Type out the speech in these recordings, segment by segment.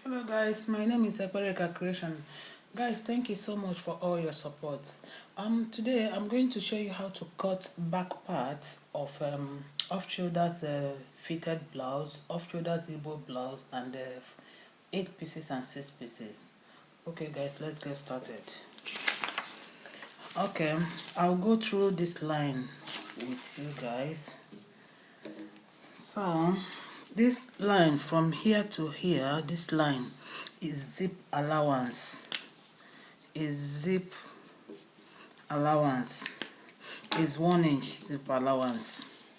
Hello guys, my name is Ebereka Creation. Guys, thank you so much for all your support. Today I'm going to show you how to cut back parts of off shoulders fitted blouse, off shoulders zebra blouse, and 8 pieces and 6 pieces. Okay guys, let's get started. Okay, I'll go through this line with you guys. So this line from here to here, this line is zip allowance. Is 1 inch zip allowance.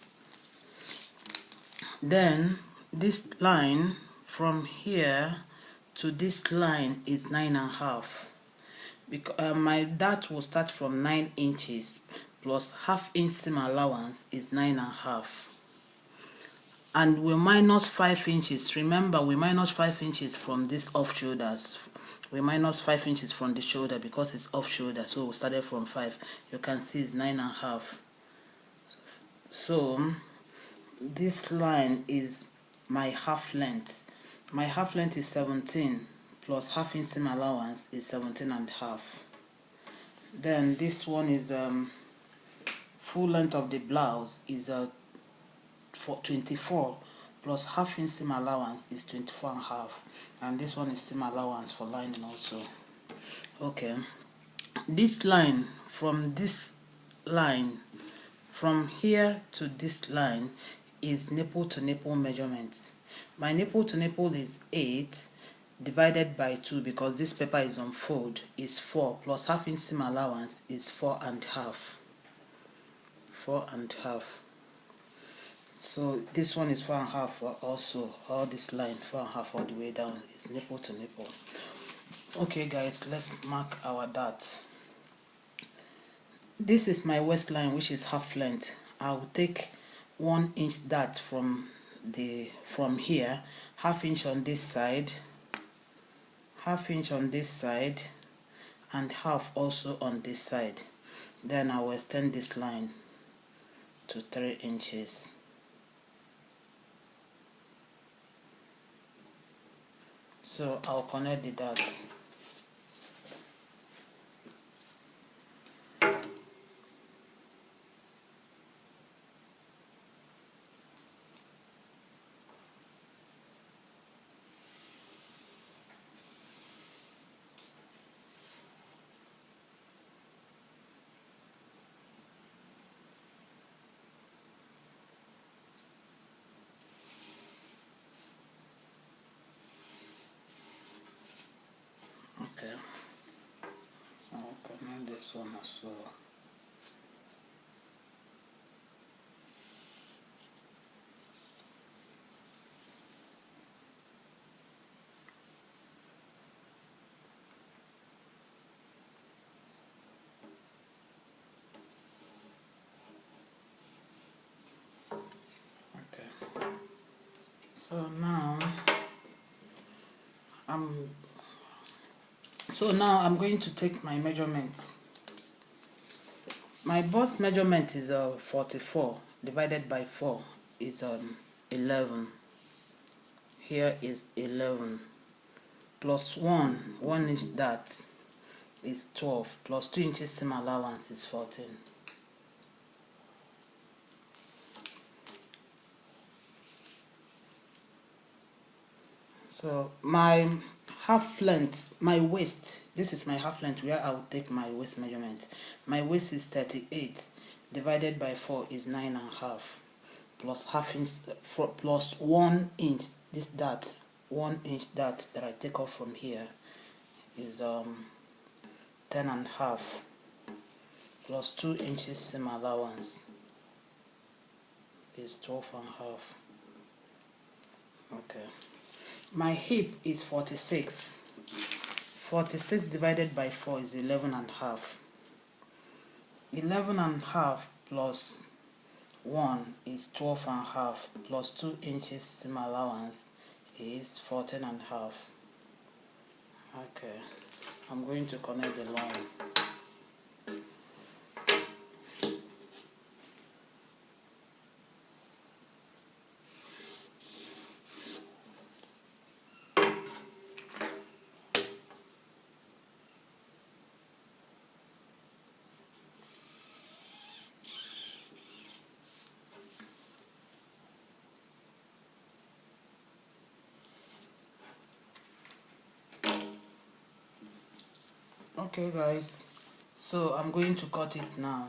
Then this line from here to this line is 9.5. Because my dart will start from 9 inches plus ½ inch seam allowance is 9.5. And we minus 5 inches. Remember, we minus 5 inches from this off shoulders. We minus 5 inches from the shoulder because it's off shoulder. So we started from 5. You can see it's 9.5. So this line is my half length. My half length is 17 plus ½ inch seam allowance is 17.5. Then this one is full length of the blouse is for 24 plus ½ inch seam allowance is 24.5, and this one is seam allowance for lining also. Okay, this line from here to this line is nipple to nipple measurements. My nipple to nipple is 8 divided by 2 because this paper is on fold is 4 plus ½ inch seam allowance is 4.5. 4.5. So this one is 4.5 also. All this line 4.5 all the way down is nipple to nipple. Okay guys, let's mark our dart. This is my waistline, which is half length. I will take 1 inch dart from here, ½ inch on this side, ½ inch on this side, and half also on this side. Then I will extend this line to 3 inches. So I'll connect the dots. Okay, I'll connect this one as well. Okay, so now I'm going to take my measurements. My bust measurement is 44 divided by 4 is 11. Here is 11 plus 1 inch dart is 12 plus 2 inches seam allowance is 14. So my half length, my waist, this is my half length where I will take my waist measurement. My waist is 38 divided by 4 is 9.5 plus ½ inch plus 1 inch. This dart, 1 inch dart that I take off from here is 10.5 plus 2 inches seam allowance is 12.5. Okay. My hip is 46. 46 divided by 4 is 11.5. 11.5 plus 1 is 12.5 plus 2 inches seam allowance is 14.5. Okay, I'm going to connect the line. Okay guys, so I'm going to cut it now.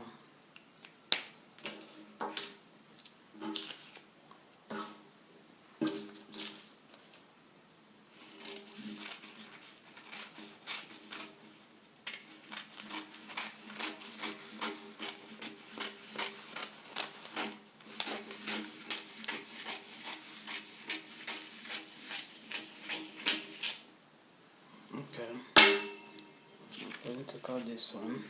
Okay, I'm going to cut this one.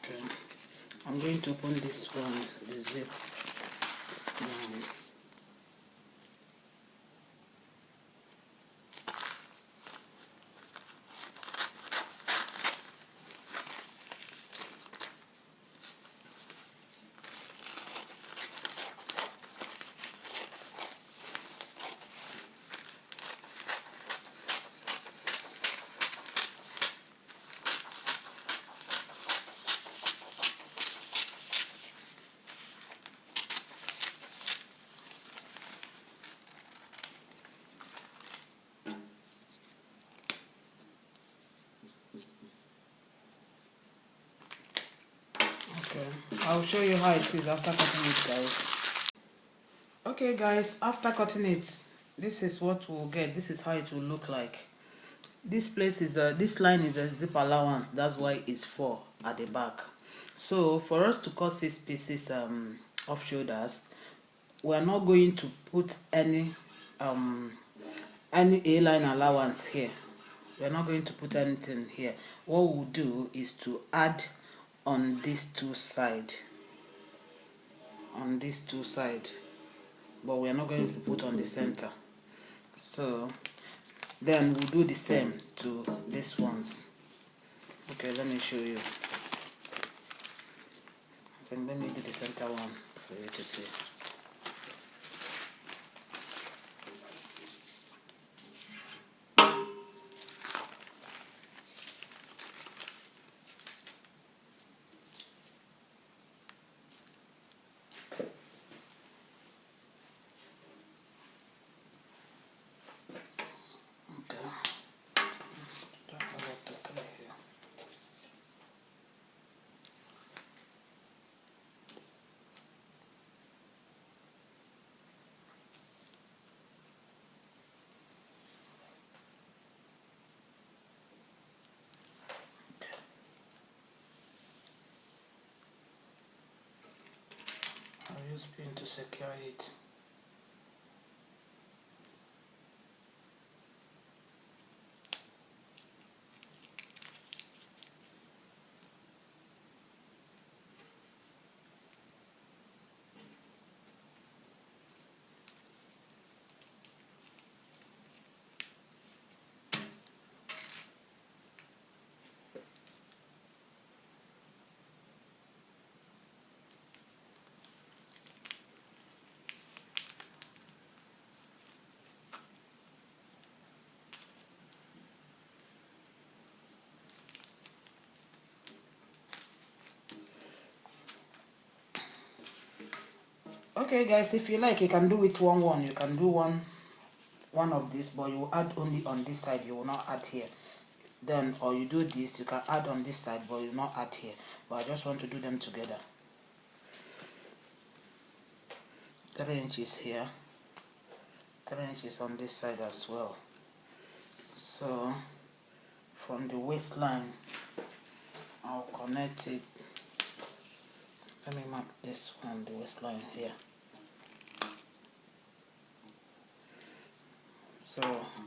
Okay, I'm going to open this one, the zip. Okay, I'll show you how it is after cutting it, guys. Okay guys, after cutting it, this is what we'll get. This is how it will look like. This place is this line is a zip allowance, that's why it's 4 at the back. So for us to cut 6 pieces of shoulders, we are not going to put any A-line allowance here. We're not going to put anything here. What we'll do is to add on these two side, but we're not going to put on the center. So then we'll do the same to these ones. Okay, let me show you. And let me do the center one for you to see. I'll use pin to secure it. Okay guys, if you like, you can do it one. You can do one of this, but you add only on this side, you will not add here. Then, or you do this, you can add on this side, but you will not add here. But I just want to do them together. 3 inches here, 3 inches on this side as well. So from the waistline, I'll connect it. Let me mark this one, the waistline here. So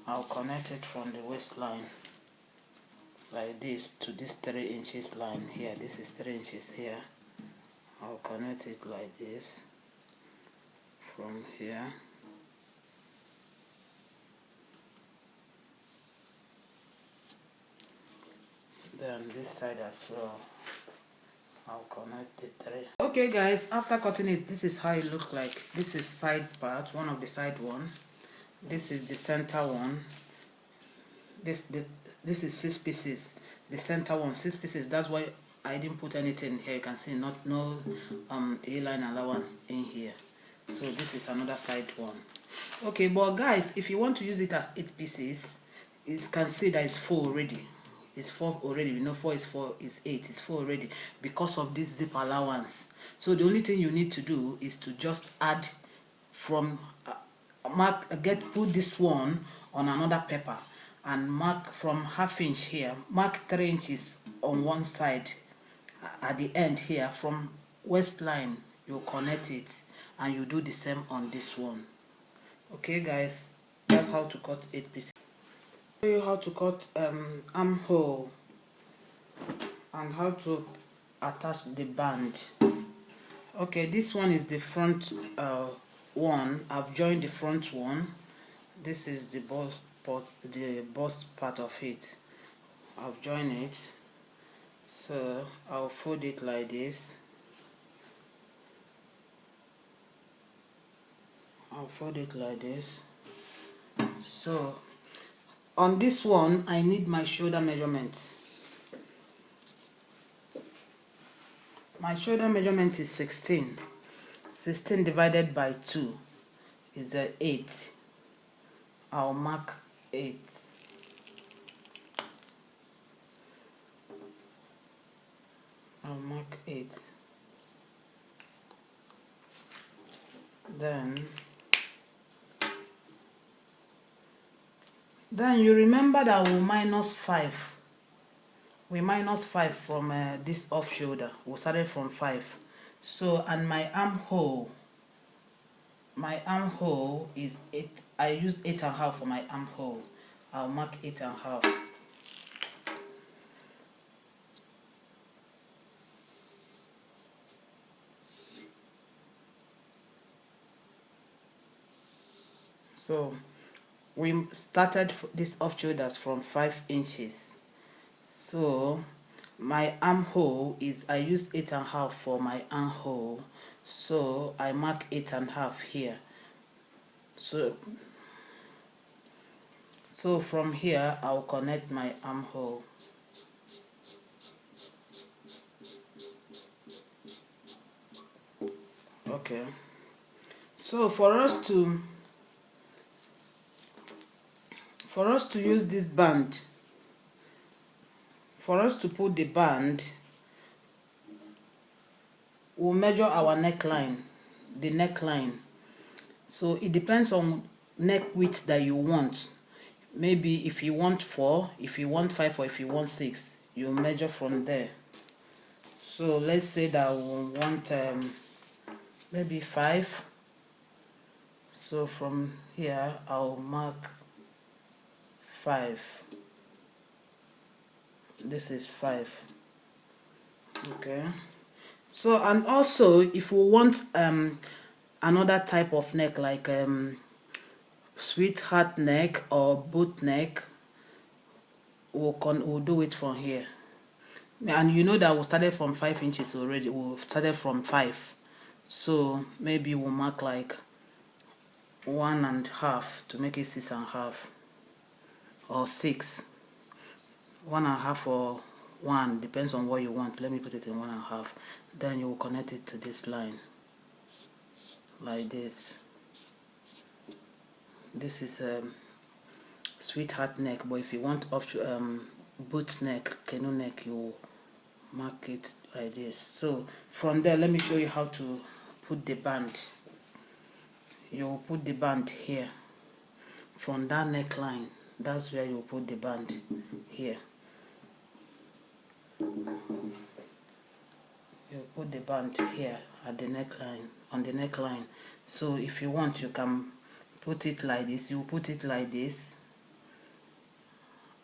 I'll connect it from the waistline like this to this 3 inches line here. This is 3 inches here. I'll connect it like this from here. Then this side as well, I'll connect the 3. Okay guys, after cutting it, this is how it looks like. This is side part, one of the side one. This is the center one. This is 6 pieces. The center one, 6 pieces. That's why I didn't put anything here. You can see no A-line allowance in here. So this is another side one. Okay, but guys, if you want to use it as 8 pieces, you can see that it's 4 already. It's 4 already. We know 4 is 4 is 8. It's 4 already because of this zip allowance. So the only thing you need to do is to just add from put this one on another paper and mark from 1/2 inch here. Mark 3 inches on one side at the end here. From waistline you connect it, and you do the same on this one. Okay guys, that's how to cut 8 pieces. I'll show you how to cut armhole and how to attach the band. Okay, this one is the front one. I've joined the front one. This is the bust part of it. I've joined it, so I'll fold it like this. I'll fold it like this. So on this one, I need my shoulder measurement. My shoulder measurement is 16. 16 divided by 2 is 8. I'll mark 8. I'll mark 8. Then you remember that we'll minus 5. We minus 5 from this off shoulder. We started from 5. So, and my armhole is 8. I use 8.5 for my armhole. I'll mark 8.5. So we started this off shoulders from 5 inches. So my armhole is, I use 8.5 for my armhole, so I mark 8.5 here. So from here I'll connect my armhole. Okay, so for us to use this band, for us to put the band, we'll measure our neckline, the neckline. So it depends on neck width that you want. Maybe if you want 4, if you want 5, or if you want 6, you measure from there. So let's say that we want maybe 5. So from here I'll mark 5. This is 5. Okay, so and also if we want another type of neck, like sweetheart neck or boot neck, we'll do it from here. And you know that we started from 5 inches already. We started from 5, so maybe we'll mark like 1.5 to make it 6.5, or 6. 1.5 or 1, depends on what you want. Let me put it in 1.5. Then you will connect it to this line like this. This is sweetheart neck, but if you want boot neck, canoe neck, you mark it like this. So from there, let me show you how to put the band. You will put the band here from that neckline. That's where you put the band here. You put the band here at the neckline, on the neckline. So if you want, you can put it like this. You put it like this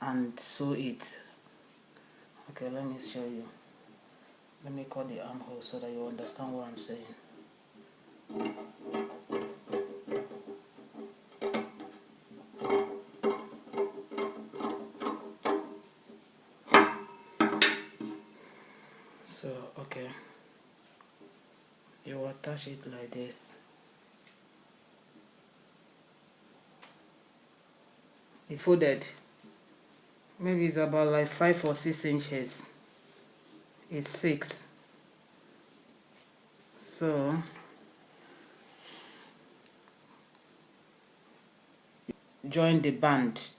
and sew it Okay, let me show you. Let me cut the armhole so that you understand what I'm saying. So, okay, you attach it like this. It's folded. Maybe it's about like 5 or 6 inches. It's 6. So join the band.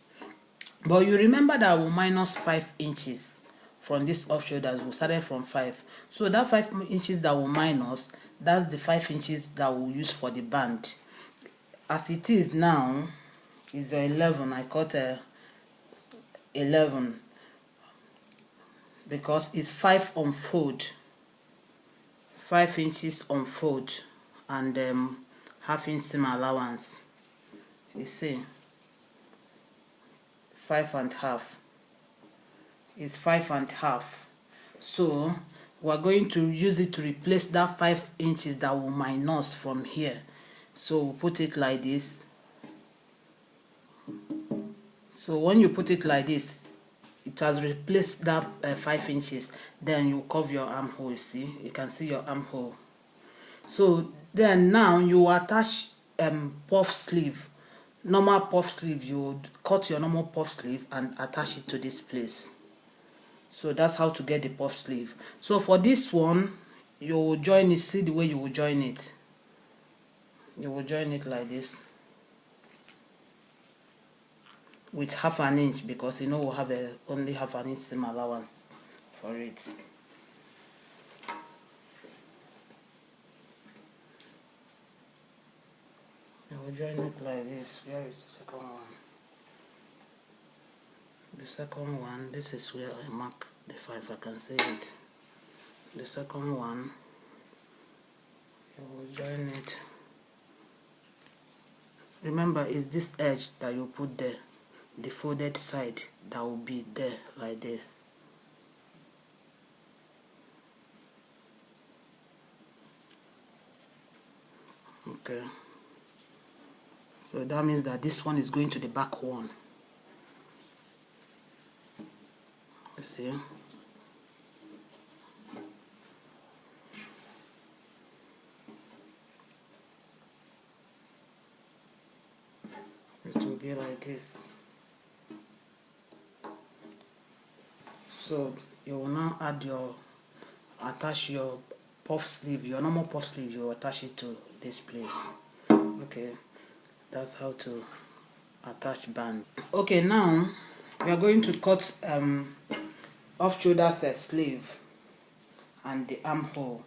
But you remember that we minus 5 inches from this off shoulders. We started from 5. So that 5 inches that we minus, that's the 5 inches that we'll use for the band. As it is now, is 11. I cut 11 because it's 5 on fold. 5 inches on fold and half inch seam allowance. You see, 5.5 is 5.5. So we're going to use it to replace that 5 inches that will minus from here. So we'll put it like this. So when you put it like this, it has replaced that 5 inches. Then you curve your armhole. You see, you can see your armhole. So then now you attach puff sleeve. Normal puff sleeve, you would cut your normal puff sleeve and attach it to this place. So that's how to get the puff sleeve. So for this one, you will join it. See the way you will join it. You will join it like this with half an inch, because you know we'll have only half an inch seam allowance for it. You will join it like this. Where is the second one? The second one, this is where I mark the 5. I can see it. The second one, you will join it. Remember, it's this edge that you put there, the folded side that will be there like this. Okay, so that means that this one is going to the back one. You see, it will be like this. So you will now attach your puff sleeve, your normal puff sleeve. You attach it to this place. Okay, that's how to attach band. Okay, now we are going to cut off shoulders sleeve and the armhole.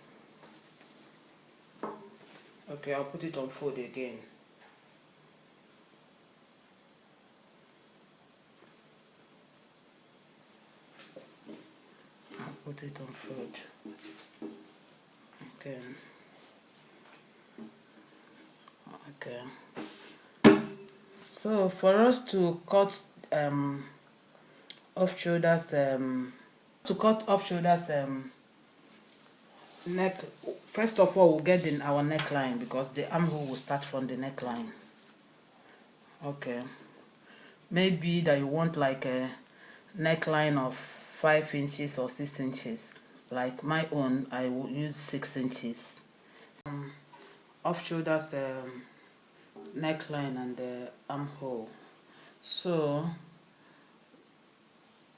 Okay, I'll put it on fold again. I'll put it on fold. Okay. Okay. So for us to cut off shoulders neck, first of all we'll get in our neckline, because the armhole will start from the neckline. Okay, maybe that you want like a neckline of 5 inches or 6 inches. Like my own, I will use 6 inches. Off shoulders neckline and the armhole. So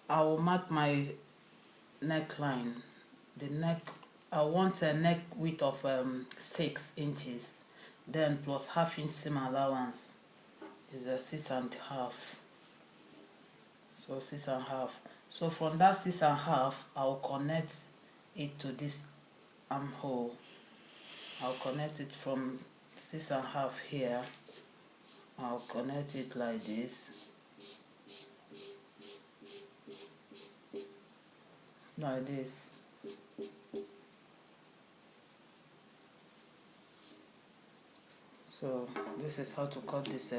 I will mark my neckline. The neck, I want a neck width of 6 inches, then plus half inch seam allowance is a 6.5. So 6.5. So from that 6.5, I'll connect it to this armhole. I'll connect it from 6.5 here. I'll connect it like this. Like this. So this is how to cut this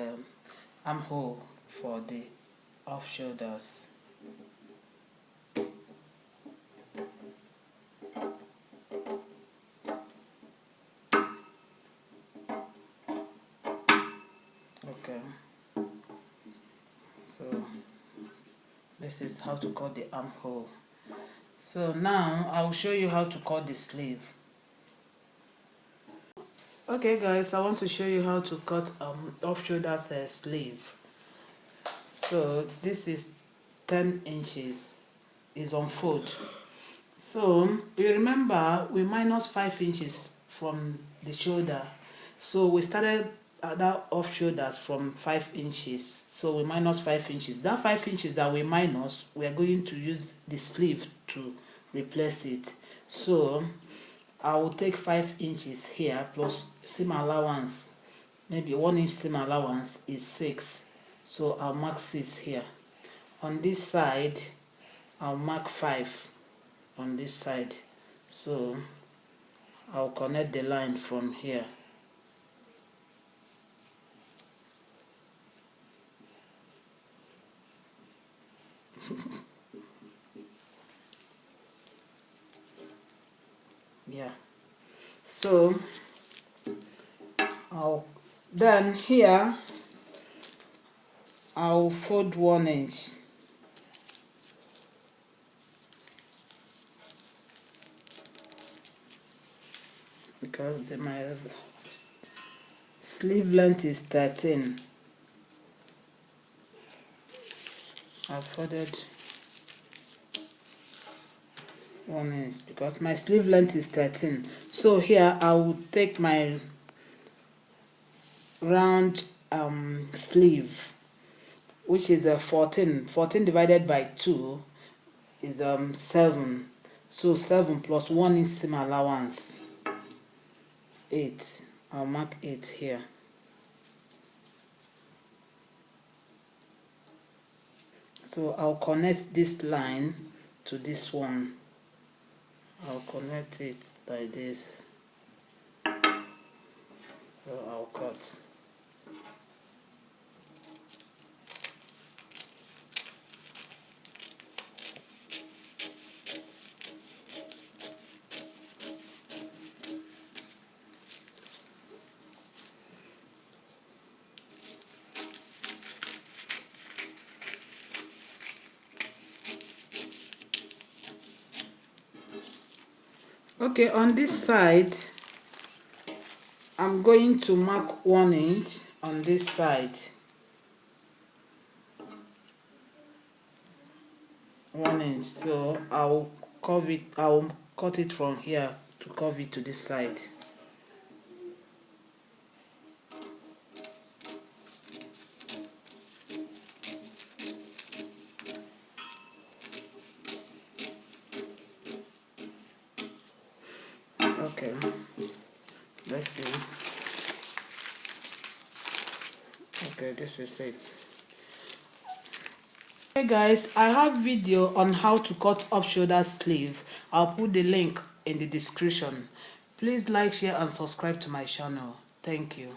armhole for the off shoulders. This is how to cut the armhole. So now I'll show you how to cut the sleeve. Okay guys, I want to show you how to cut off shoulders sleeve. So this is 10 inches, is on fold. So you remember we minus 5 inches from the shoulder, so we started that off shoulders from 5 inches, so we minus 5 inches. That 5 inches that we minus, we are going to use the sleeve to replace it. So I will take 5 inches here plus seam allowance, maybe 1 inch seam allowance is 6, so I'll mark 6 here. On this side I'll mark 5 on this side, so I'll connect the line from here. Yeah, so then here I'll fold 1 inch. Because my sleeve length is 13. I've folded 1 inch because my sleeve length is 13. So here I will take my round sleeve, which is a 14. 14 divided by 2 is 7. So 7 plus 1 inch seam allowance, 8. I'll mark 8 here. So I'll connect this line to this one. I'll connect it like this. So I'll cut. Okay, on this side I'm going to mark 1 inch on this side. 1 inch. So I'll curve it, I'll cut it from here to curve it to this side. Okay, let's see. Okay, this is it. Hey guys, I have video on how to cut off shoulder sleeve. I'll put the link in the description. Please like, share and subscribe to my channel. Thank you.